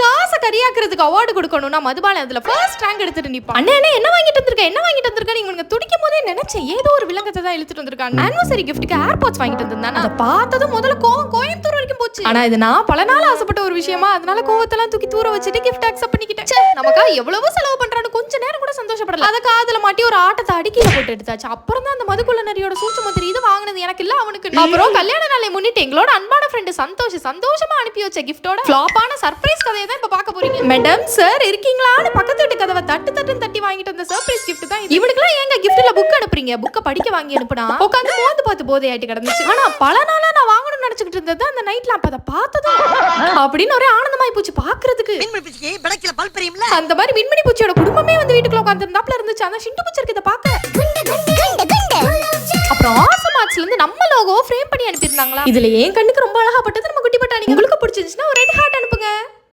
காசை கரியாக்குறதுக்கு அவார்டு கொடுக்கணும்னா மதுபாலன் அதுல ஃபர்ஸ்ட் ரேங்க் எடுத்துட்டு நிப்பான். அண்ணே என்ன வாங்கிட்டு வந்திருக்க என்ன வாங்கிட்டு வந்திருக்க நீங்க துடிக்கும் போதே நினைச்சேன் ஏதோ ஒரு விலங்கத்தை தான் இழுத்துட்டு வந்திருக்காங்க. ஆனிவர்சரி கிஃப்ட்டுக்கு ஏர்பாட்ஸ் வாங்கிட்டு வந்திருந்தானே அதை பார்த்ததும் முதல்ல கோயம்புத்தூர் வரைக்கும் போச்சு. ஆனா இது நான் பல நாள் ஆசைப்பட்ட ஒரு விஷயமா அதனால கோவத்தெல்லாம் தூக்கி தூர வச்சுட்டு கிஃப்ட் அக்செப்ட் பண்ணிக்கிட்டேன். நமக்கா எவ்வளவு செலவு பண்றான்னு கொஞ்ச நேரம் கூட சந்தோஷப்படல. அதை காதுல மாட்டி ஒரு ஆட்டத்தை அடிக்கல போட்டு எடுத்தாச்சு. அப்புறம் தான் அந்த மதுக்குள்ள நரியோட சூட்சம் தெரியுது வாங்கினது எனக்கு இல்ல அவனுக்கு. அப்புறம் கல்யாண நாளை முன்னிட்டு எங்களோட அன்பான ஃப்ரெண்டு சந்தோஷமா அனுப்பி வச்ச கிஃப்டோட ஃபிளாப்பான சர்ப்ரைஸ் கதையை தான் இப்ப பார்க்க போறீங்க. மேடம் சார் இருக்கீங்களான்னு பக்கத்து வீட்டு கதவை தட்டுன்னு தட்டி வாங்கிட்டு வந்த சர்ப்ரைஸ் கிஃப்ட் தான் இது. இவனுக்குலாம் ஏங்க கிஃப்ட்ல புக் அனுப்புறீங்க? புக்க படிக்க வாங்கி அனுப்புனா உட்காந்து மோந்து பார்த்து போதை ஆயிட்டு கிடந்துச்சு. ஆனா பல நாளா நான் வாங்கணும்னு நினைச்சுக்கிட்டு இருந்தது அந்த நைட்ல அப்ப அதை பார்த்ததும் அப்படின்னு ஒரே ஆனந்தமாயி போச்சு பாக்குறதுக்கு. அந்த மாதிரி மின்மினி பூச்சியோட குடும்பமே வந்து வீட்டுக்குள்ள உட்காந்து இருந்தாப்ல இருந்துச்சு. அந்த சிண்டு பூச்சி இருக்கு இதை பார்க்க. அப்புறம் ஆசமாட்ஸ்ல இருந்து நம்ம லோகோ ஃப்ரேம் பண்ணி அனுப்பியிருந்தாங்களா. இதுல ஏன் கண்ணுக்கு ரொம்ப அழகா பட்டது நம்ம குட்டி பட்டாணி. உங்களுக்கு பிடிச்சிருந்துச்சுன்னா ஒரு ரெட் ஹார்ட் அனுப்புங்க.